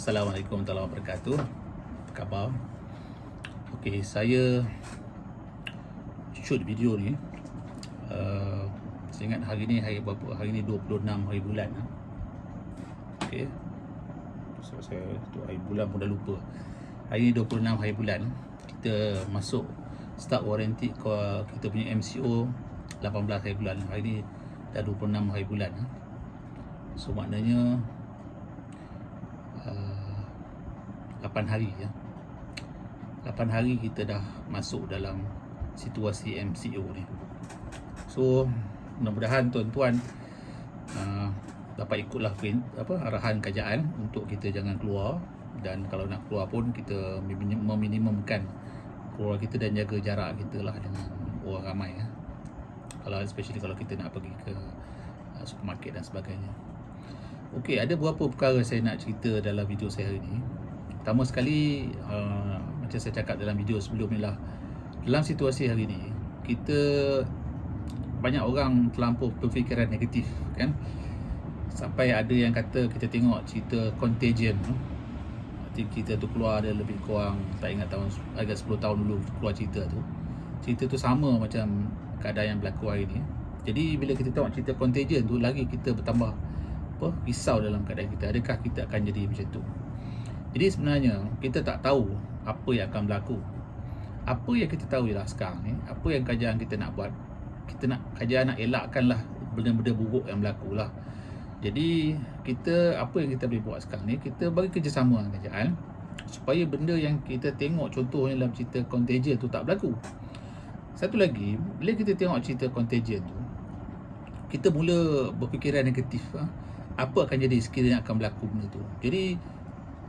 Assalamualaikum warahmatullahi wabarakatuh. Apa khabar? Okey, saya shoot video ni. Saya ingat hari ni hari berapa? Hari ni 26 hari bulan. Okey. So, saya tu hari bulan pun dah lupa. Hari ni 26 hari bulan. Kita masuk start warranty kita punya MCO 18 hari bulan. Hari ni dah 26 hari bulan. So maknanya 8 hari ya. 8 hari kita dah masuk dalam situasi MCO ni. So mudah-mudahan tuan-tuan dapat ikutlah arahan kerajaan untuk kita jangan keluar, dan kalau nak keluar pun kita meminimumkan keluar kita dan jaga jarak kita lah dengan orang ramai ya. Kalau especially kalau kita nak pergi ke supermarket dan sebagainya. Okey, ada beberapa perkara saya nak cerita dalam video saya hari ini. Pertama sekali, macam saya cakap dalam video sebelum ni lah, dalam situasi hari ini, kita banyak orang terlampau berfikiran negatif kan. Sampai ada yang kata, kita tengok cerita Contagion, cerita tu keluar ada lebih kurang, tak ingat tahun, agak 10 tahun dulu keluar cerita tu. Cerita tu sama macam keadaan yang berlaku hari ni. Jadi bila kita tengok cerita Contagion tu, lagi kita bertambah risau dalam keadaan kita. Adakah kita akan jadi macam tu? Jadi sebenarnya kita tak tahu apa yang akan berlaku. Apa yang kita tahu ialah sekarang ni, apa yang kerajaan kita nak buat, kerajaan nak elakkanlah benda-benda buruk yang berlaku lah. Jadi apa yang kita boleh buat sekarang ni, kita bagi kerjasama dengan kerajaan supaya benda yang kita tengok contohnya dalam cerita Contagion tu tak berlaku. Satu lagi, bila kita tengok cerita Contagion tu, kita mula berfikiran negatif. Apa akan jadi sekiranya akan berlaku benda tu. Jadi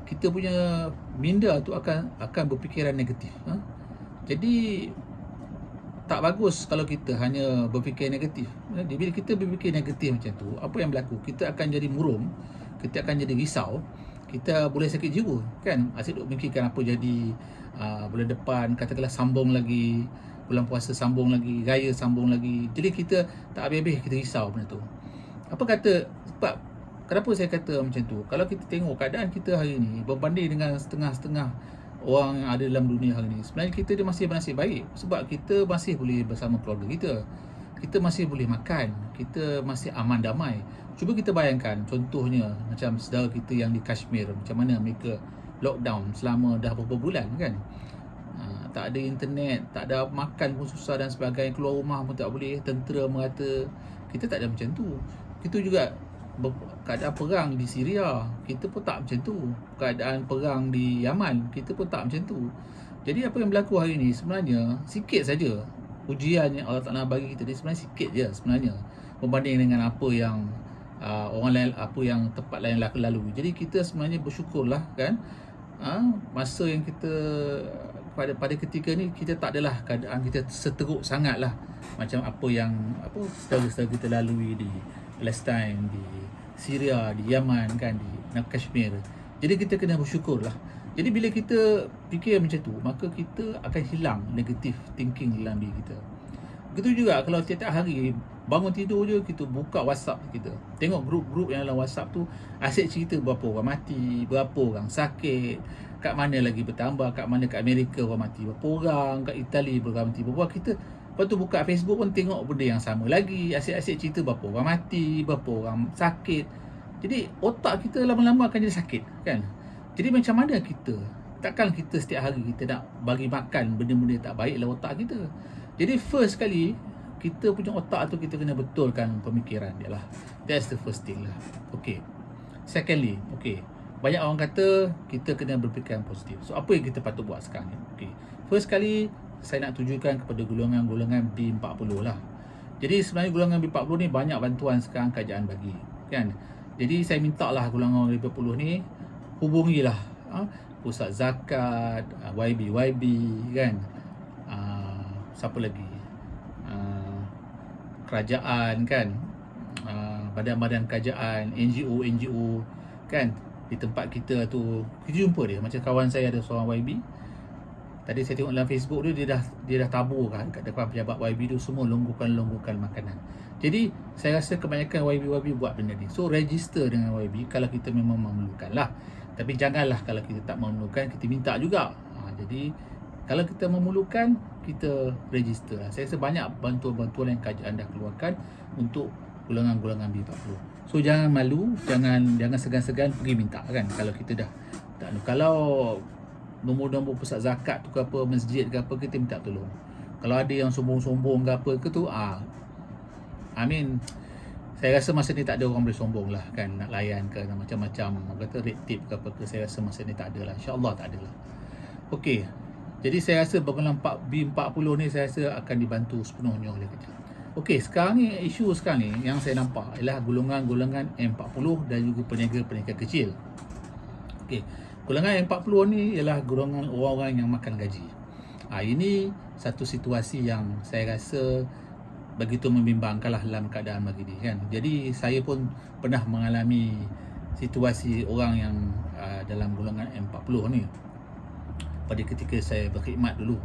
kita punya minda tu akan berfikiran negatif. Jadi tak bagus kalau kita hanya berfikir negatif. Jadi bila kita berfikir negatif macam tu, apa yang berlaku? Kita akan jadi murum, kita akan jadi risau, kita boleh sakit jiwa kan. Asyik duk fikirkan apa jadi bulan depan, katakanlah sambung lagi, bulan puasa sambung lagi, raya sambung lagi. Jadi kita tak habis-habis kita risau benda tu. Kenapa saya kata macam tu? Kalau kita tengok keadaan kita hari ni berbanding dengan setengah-setengah orang yang ada dalam dunia hari ni, sebenarnya kita dia masih bernasib baik. Sebab kita masih boleh bersama keluarga kita, kita masih boleh makan, kita masih aman damai. Cuba kita bayangkan contohnya macam saudara kita yang di Kashmir, macam mana mereka lockdown selama dah beberapa bulan kan. Tak ada internet, tak ada makan pun susah dan sebagainya, keluar rumah pun tak boleh, tentera merata. Kita tak ada macam tu. Itu juga keadaan perang di Syria, kita pun tak macam tu. Keadaan perang di Yaman, kita pun tak macam tu. Jadi apa yang berlaku hari ni sebenarnya sikit saja ujian yang Allah Ta'ala bagi kita ni, sebenarnya sikit je sebenarnya berbanding dengan apa yang orang lain, apa yang tempat lain lalu. Jadi kita sebenarnya bersyukurlah kan. Masa yang kita pada ketika ni, kita tak adalah keadaan kita seteruk sangat lah macam apa yang saudara-saudara kita lalui di Palestin, di Syria, di Yaman kan, di Kashmir. Jadi kita kena bersyukur lah. Jadi bila kita fikir macam tu, maka kita akan hilang negative thinking dalam diri kita. Begitu juga kalau tiap-tiap hari bangun tidur je, kita buka WhatsApp kita, tengok grup-grup yang dalam WhatsApp tu asyik cerita berapa orang mati, berapa orang sakit, kat mana lagi bertambah, kat mana kat Amerika orang mati berapa orang, kat Itali berapa orang mati berapa. Kita lepas tu buka Facebook pun tengok benda yang sama lagi, asyik-asyik cerita berapa orang mati, berapa orang sakit. Jadi otak kita lama-lama akan jadi sakit kan. Jadi macam mana kita, takkan kita setiap hari kita nak bagi makan benda-benda tak baik dalam otak kita. Jadi first kali, kita punya otak tu kita kena betulkan pemikiran dia lah. That's the first thing lah. Okay. Secondly, okay, banyak orang kata kita kena berfikiran positif. So apa yang kita patut buat sekarang ni? Okay, first kali saya nak tujukan kepada golongan-golongan B40 lah. Jadi sebenarnya golongan B40 ni banyak bantuan sekarang kerajaan bagi kan. Jadi saya minta lah golongan B40 ni hubungilah pusat zakat, YB kan, siapa lagi, kerajaan kan, badan-badan kerajaan, NGO kan, di tempat kita tu. Kita jumpa dia, macam kawan saya ada seorang YB, Tadi saya tengok dalam Facebook tu, dia dah tabur kan kat depan pejabat YB tu, semua longgokan makanan. Jadi saya rasa kebanyakan YB buat benda ni. So register dengan YB kalau kita memang memerlukan lah. Tapi janganlah kalau kita tak memerlukan, kita minta juga. Jadi kalau kita memerlukan, kita register lah. Saya rasa banyak bantuan-bantuan yang kerajaan dah keluarkan untuk golongan-golongan B40. So jangan malu, jangan segan-segan pergi minta kan. Kalau kita dah tak, kalau nombor-nombor pusat zakat tu ke apa, masjid ke apa, kita minta tolong. Kalau ada yang sombong-sombong ke apa ke tu, saya rasa masa ni tak ada orang boleh sombong lah kan, nak layan ke macam-macam, orang kata red tape ke apa ke, saya rasa masa ni tak ada lah, insyaAllah tak ada lah. Okey, jadi saya rasa golongan B40 ni saya rasa akan dibantu sepenuhnya oleh kerajaan. Okey, sekarang ni isu sekarang ni yang saya nampak ialah golongan-golongan M40 dan juga peniaga-peniaga kecil. Okey, golongan M40 ni ialah golongan orang-orang yang makan gaji. Ini satu situasi yang saya rasa begitu membimbangkan lah dalam keadaan begini kan. Jadi saya pun pernah mengalami situasi orang yang dalam golongan M40 ni pada ketika saya berkhidmat dulu.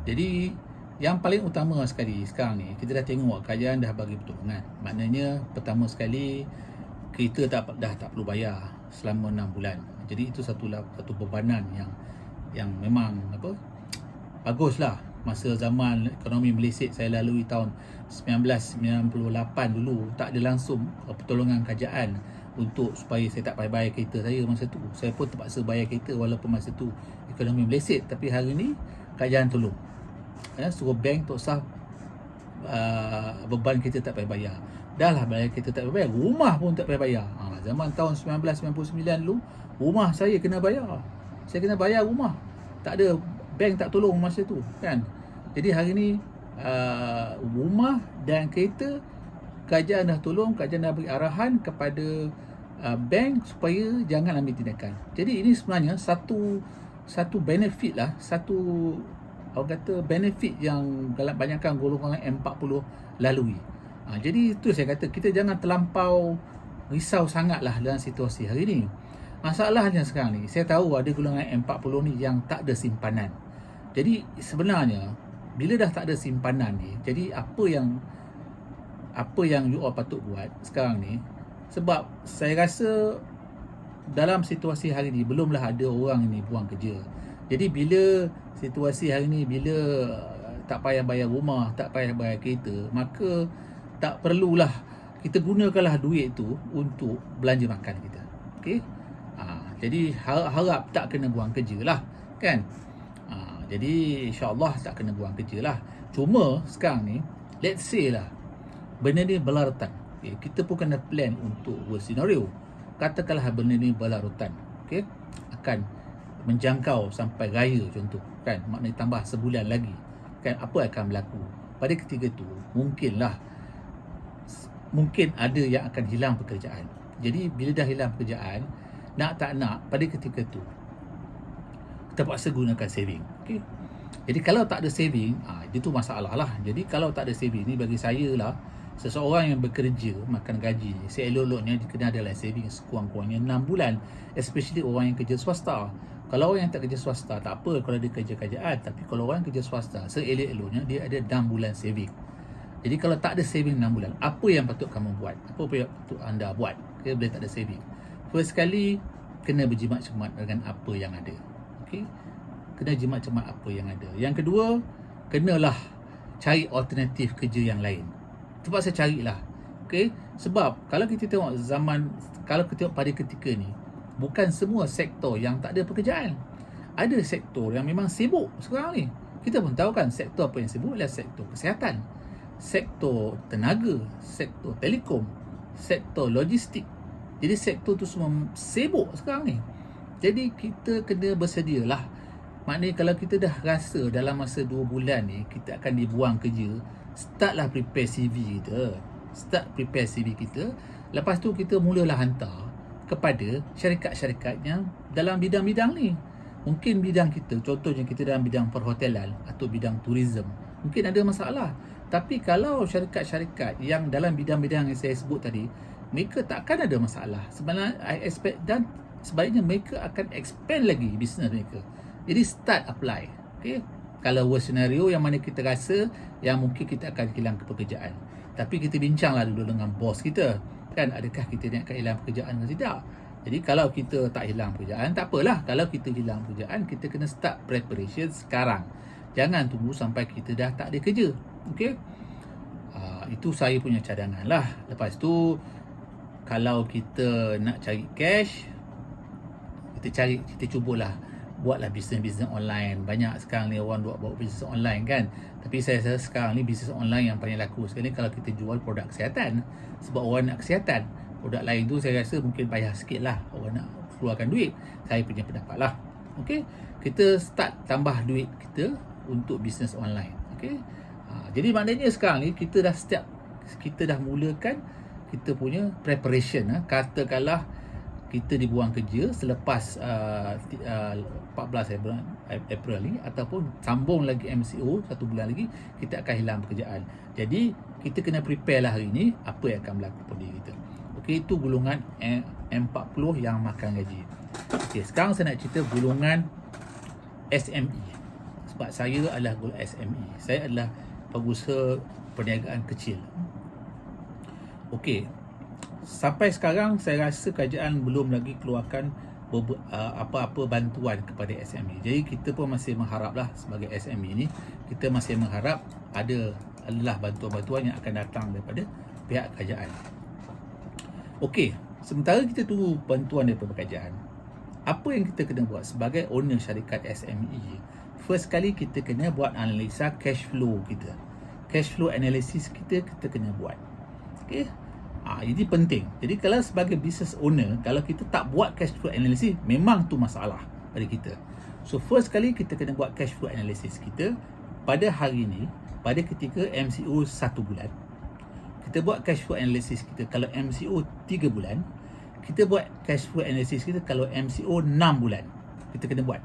Jadi yang paling utama sekali sekarang ni, kita dah tengok kerajaan dah bagi pertolongan. Maknanya pertama sekali kita dah tak perlu bayar selama 6 bulan. Jadi itu satu bebanan yang memang baguslah. Masa zaman ekonomi Malaysia saya lalui tahun 1998 dulu, tak ada langsung pertolongan kerajaan untuk supaya saya tak payah bayar kereta saya masa tu. Saya pun terpaksa bayar kereta walaupun masa tu ekonomi Malaysia. Tapi hari ni kerajaan tolong. Suruh bank tak usah beban kita tak payah bayar. Dah lah bayar kita tak payah bayar, rumah pun tak payah bayar. Zaman tahun 1999 dulu, rumah saya kena bayar. Saya kena bayar rumah. Tak ada, bank tak tolong masa tu kan. Jadi hari ni rumah dan kereta kerajaan dah tolong, kerajaan dah beri arahan kepada bank supaya jangan ambil tindakan. Jadi ini sebenarnya satu benefit lah, satu orang kata benefit yang banyakkan golongan M40 lalui. Jadi itu saya kata, kita jangan terlampau risau sangatlah dalam situasi hari ni. Masalahnya sekarang ni, saya tahu ada golongan M40 ni yang tak ada simpanan. Jadi sebenarnya bila dah tak ada simpanan ni, jadi apa yang you all patut buat sekarang ni, sebab saya rasa dalam situasi hari ni belumlah ada orang ni buang kerja. Jadi bila situasi hari ni, bila tak payah bayar rumah, tak payah bayar kereta, maka tak perlulah kita gunakanlah duit tu untuk belanja makan kita. Okey? Jadi harap tak kena buang kerja lah kan. Jadi insyaAllah tak kena buang kerja lah. Cuma sekarang ni, let's say lah benda ni berlarutan. Kita pun kena plan untuk worst scenario. Katakanlah benda ni berlarutan, akan menjangkau sampai raya contoh kan, maknanya tambah sebulan lagi kan, apa akan berlaku pada ketika tu? Mungkin ada yang akan hilang pekerjaan. Jadi bila dah hilang pekerjaan, nak tak nak pada ketika tu terpaksa gunakan saving. Jadi kalau tak ada saving, itu masalah lah. Jadi kalau tak ada saving ni, bagi saya lah, seseorang yang bekerja makan gaji, seelok-eloknya dia kena adalah saving sekurang-kurangnya 6 bulan, especially orang yang kerja swasta. Kalau orang yang tak kerja swasta, tak apa kalau dia kerja kerajaan, tapi kalau orang yang kerja swasta, seelok-eloknya dia ada 6 bulan saving. Jadi kalau tak ada saving 6 bulan, apa yang patut kamu buat? Apa yang patut anda buat? Bila tak ada saving, first sekali, kena berjimat cermat dengan apa yang ada. Kena jimat cermat apa yang ada. Yang kedua, kenalah cari alternatif kerja yang lain. Terpaksa carilah. Sebab kalau kita tengok kalau kita tengok pada ketika ni, bukan semua sektor yang tak ada pekerjaan. Ada sektor yang memang sibuk sekarang ni. Kita pun tahu kan, sektor apa yang sibuk adalah sektor kesihatan, sektor tenaga, sektor telekom, sektor logistik. Jadi sektor tu semua sibuk sekarang ni. Jadi kita kena bersedialah. Maknanya kalau kita dah rasa dalam masa 2 bulan ni kita akan dibuang kerja, startlah prepare CV kita. Start prepare CV kita. Lepas tu kita mulalah hantar kepada syarikat-syarikat yang dalam bidang-bidang ni. Mungkin bidang kita, contohnya kita dalam bidang perhotelan atau bidang tourism, mungkin ada masalah. Tapi kalau syarikat-syarikat yang dalam bidang-bidang yang saya sebut tadi, mereka takkan ada masalah. Sebenarnya I expect, dan sebaliknya mereka akan expand lagi bisnes mereka. Jadi start apply. Okey. Kalau worst scenario yang mana kita rasa yang mungkin kita akan hilang pekerjaan. Tapi kita bincanglah dulu dengan bos kita. Kan adakah kita ni akan hilang pekerjaan atau tidak? Jadi kalau kita tak hilang pekerjaan, tak apalah. Kalau kita hilang pekerjaan, kita kena start preparation sekarang. Jangan tunggu sampai kita dah tak ada kerja. Okey? Itu saya punya cadangan lah. Lepas tu, kalau kita nak cari cash, kita cubalah buatlah bisnes online. Banyak sekarang ni orang buat bisnes online kan. Tapi saya rasa sekarang ni bisnes online yang paling laku sekali kalau kita jual produk kesihatan. Sebab orang nak kesihatan. Produk lain tu saya rasa mungkin payah sikit lah. Orang nak keluarkan duit. Saya punya pendapat lah. Okay. Kita start tambah duit kita untuk bisnes online. Okay. Jadi maknanya sekarang ni kita dah mulakan kita punya preparation. Katakanlah kita dibuang kerja selepas 14 April ni, ataupun sambung lagi MCO 1 bulan lagi, kita akan hilang pekerjaan. Jadi kita kena prepare lah hari ni apa yang akan berlaku pada diri kita. Okey, itu golongan M40 yang makan gaji. Okey, sekarang saya nak cerita golongan SME. Sebab saya adalah golongan SME. Saya adalah pengusaha perniagaan kecil. Okey, sampai sekarang saya rasa kerajaan belum lagi keluarkan apa-apa bantuan kepada SME. Jadi kita pun masih mengharaplah sebagai SME ni, kita masih mengharap adalah bantuan-bantuan yang akan datang daripada pihak kerajaan. Okey, sementara kita tunggu bantuan daripada kerajaan, apa yang kita kena buat sebagai owner syarikat SME? First kali kita kena buat analisa cash flow kita. Cash flow analysis kita kena buat. Okey. Ini penting. Jadi kalau sebagai business owner, kalau kita tak buat cash flow analysis, memang tu masalah pada kita. So first kali kita kena buat cash flow analysis kita pada hari ni, pada ketika MCO 1 bulan. Kita buat cash flow analysis kita kalau MCO 3 bulan. Kita buat cash flow analysis kita kalau MCO 6 bulan. Kita kena buat.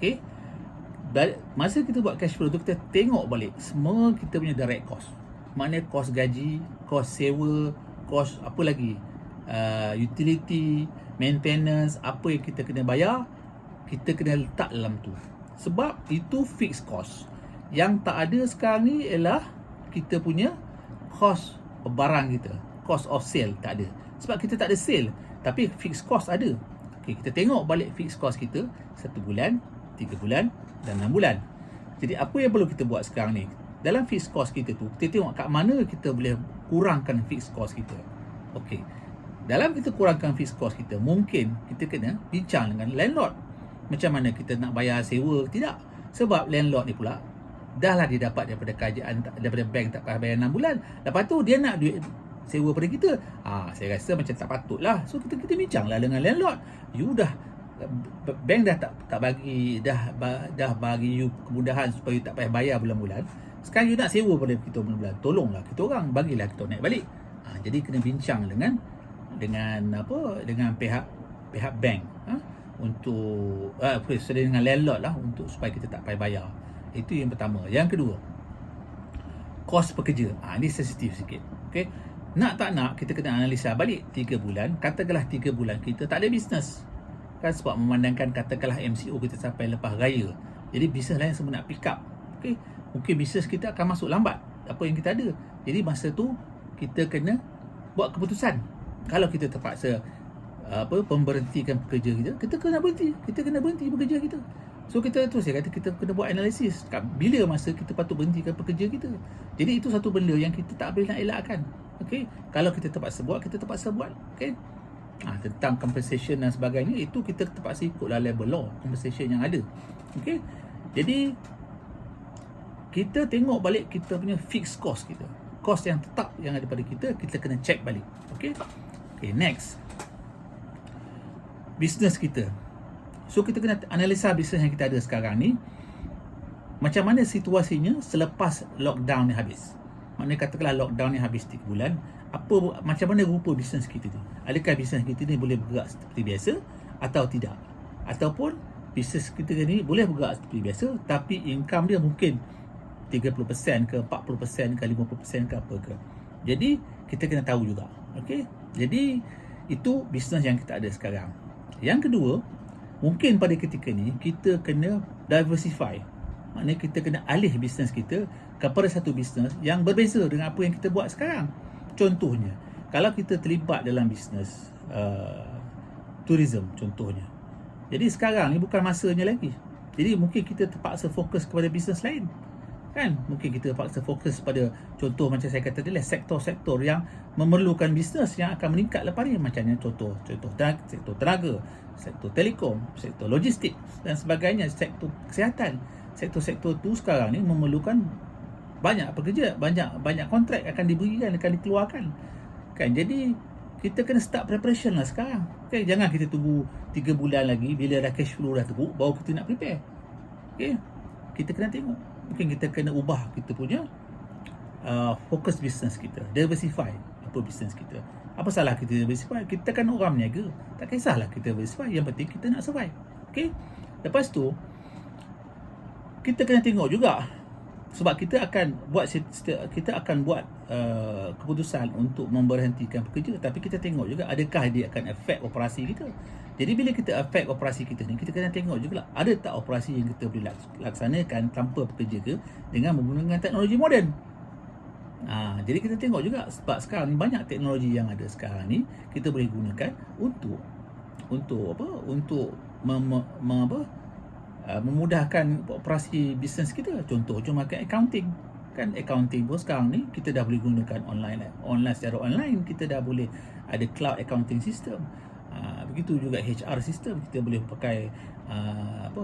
Okay. Masa kita buat cash flow tu, kita tengok balik semua kita punya direct cost. Maknanya kos gaji, kos sewa, kos apa lagi, utility, maintenance, apa yang kita kena bayar, kita kena letak dalam tu. Sebab itu fixed cost. Yang tak ada sekarang ni ialah kita punya cost barang kita, cost of sale tak ada. Sebab kita tak ada sale, tapi fixed cost ada. Okay, kita tengok balik fixed cost kita 1 bulan, 3 bulan dan 6 bulan. Jadi apa yang perlu kita buat sekarang ni? Dalam fixed cost kita tu, kita tengok kat mana kita boleh kurangkan fixed cost kita. Okey. Dalam kita kurangkan fixed cost kita, mungkin kita kena bincang dengan landlord. Macam mana kita nak bayar sewa, tidak. Sebab landlord ni pula, dah lah dia dapat daripada kerajaan, daripada bank tak payah bayar 6 bulan. Lepas tu dia nak duit sewa pada kita. Saya rasa macam tak patut lah. So kita bincang lah dengan landlord. You dah, bank dah tak bagi, dah bagi you kemudahan supaya you tak payah bayar bulan-bulan. Sekarang you nak sewa pada kita bulan-bulan, tolonglah kita orang, bagilah kita naik balik. Jadi kena bincang dengan pihak bank, untuk dengan landlord lah, untuk supaya kita tak payah bayar. Itu yang pertama. Yang kedua, kos pekerja. Ini sensitif sikit. Okay? Nak tak nak, kita kena analisa balik 3 bulan. Katakanlah 3 bulan kita tak ada bisnes. Kan, sebab memandangkan katakanlah MCO kita sampai lepas raya. Jadi bisnes lain semua nak pick up. Okay? Mungkin bisnes kita akan masuk lambat apa yang kita ada. Jadi masa tu kita kena buat keputusan. Kalau kita terpaksa pemberhentikan pekerja kita kena berhenti. Kita kena berhenti pekerja kita. So kita tu saya kata kita kena buat analisis bila masa kita patut berhentikan pekerja kita. Jadi itu satu benda yang kita tak boleh nak elakkan. Okey, kalau kita terpaksa buat, kita terpaksa buat. Okey. Tentang compensation dan sebagainya, itu kita terpaksa ikutlah level law compensation yang ada. Okey. Jadi kita tengok balik kita punya fixed cost kita. Cost yang tetap yang ada pada kita kena check balik. Okay, next. Business kita. So kita kena analisa bisnes yang kita ada sekarang ni. Macam mana situasinya selepas lockdown ni habis. Maknanya katakanlah lockdown ni habis 3 bulan. Macam mana rupa bisnes kita tu? Adakah bisnes kita ni boleh bergerak seperti biasa atau tidak? Ataupun bisnes kita ni boleh bergerak seperti biasa tapi income dia mungkin 30% ke 40% ke 50% ke apa ke. Jadi kita kena tahu juga. Okey. Jadi itu bisnes yang kita ada sekarang. Yang kedua, mungkin pada ketika ni kita kena diversify. Maknanya kita kena alih bisnes kita kepada satu bisnes yang berbeza dengan apa yang kita buat sekarang. Contohnya, kalau kita terlibat dalam bisnes tourism contohnya. Jadi sekarang ni bukan masanya lagi. Jadi mungkin kita terpaksa fokus kepada bisnes lain. Kan? Mungkin kita terpaksa fokus pada contoh macam saya kata tadi lah, sektor-sektor yang memerlukan bisnes yang akan meningkat lepas ni. Macamnya contoh sektor tenaga, sektor telekom, sektor logistik dan sebagainya, sektor kesihatan. Sektor-sektor tu sekarang ni memerlukan banyak pekerja, banyak kontrak akan diberikan, akan dikeluarkan. Kan? Jadi kita kena start preparation lah sekarang. Okay? Jangan kita tunggu 3 bulan lagi bila dah cash flow dah teruk baru kita nak prepare. Okay? Kita kena tengok. Mungkin kita kena ubah kita punya fokus bisnes kita, diversify apa bisnes kita. Apa salah kita diversify? Kita kan orang berniaga, tak kisahlah kita diversify, yang penting kita nak survive. Okay? Lepas tu kita kena tengok juga, sebab kita akan buat keputusan untuk memberhentikan pekerja, tapi kita tengok juga adakah dia akan affect operasi kita. Jadi bila kita affect operasi kita ni, kita kena tengok juga ada tak operasi yang kita boleh laksanakan tanpa pekerja ke dengan menggunakan teknologi moden. Jadi kita tengok juga, sebab sekarang ni banyak teknologi yang ada sekarang ni kita boleh gunakan untuk memudahkan operasi bisnes kita. Contoh cuma accounting. Kan accounting pun sekarang ni kita dah boleh gunakan secara online, kita dah boleh ada cloud accounting system. Begitu juga HR system, kita boleh pakai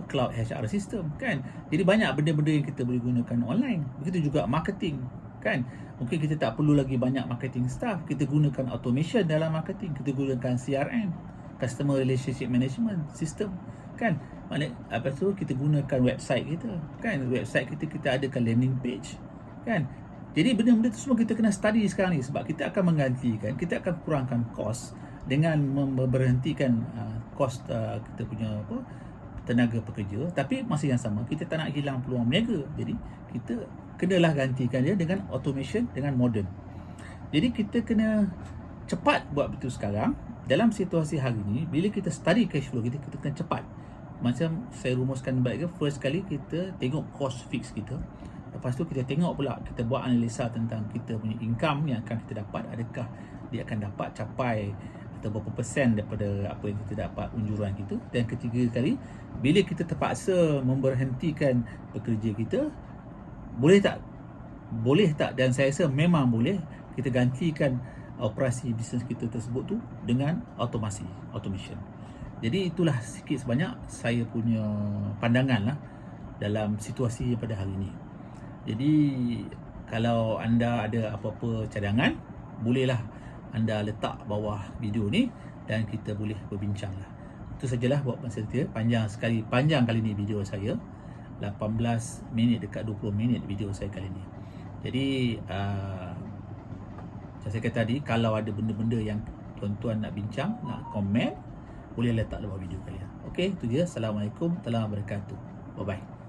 cloud HR system, kan. Jadi banyak benda-benda yang kita boleh gunakan online. Begitu juga marketing, kan. Mungkin kita tak perlu lagi banyak marketing staff, kita gunakan automation dalam marketing, kita gunakan CRM, customer relationship management system, kan. Maknanya lepas tu kita gunakan website kita, kan. Website kita adakan landing page, kan. Jadi benda-benda tu semua kita kena study sekarang ni, sebab kita akan menggantikan, kita akan kurangkan kos dengan memberhentikan kos kita punya tenaga pekerja, tapi masa yang sama kita tak nak hilang peluang berniaga. Jadi kita kenalah gantikan dia dengan automation, dengan moden. Jadi kita kena cepat buat betul sekarang. Dalam situasi hari ni, bila kita study cash flow kita kena cepat. Macam saya rumuskan baik ke, first kali kita tengok cost fix kita. Lepas tu kita tengok pula, kita buat analisa tentang kita punya income yang akan kita dapat, adakah dia akan dapat capai atau berapa persen daripada apa yang kita dapat unjuran kita. Dan ketiga kali, bila kita terpaksa memberhentikan pekerja kita, boleh tak, dan saya rasa memang boleh, kita gantikan operasi bisnes kita tersebut tu dengan automation. Jadi itulah sikit sebanyak saya punya pandangan lah dalam situasi pada hari ini. Jadi kalau anda ada apa-apa cadangan, bolehlah anda letak bawah video ni dan kita boleh berbincang lah. Itu sajalah buat masa kita. Panjang kali ni video saya, 18 minit dekat 20 minit video saya kali ni. Jadi saya kata tadi, kalau ada benda-benda yang tuan-tuan nak bincang, nak komen, boleh letak dalam video kalian. Okey, itu dia. Assalamualaikum warahmatullahi wabarakatuh. Bye bye.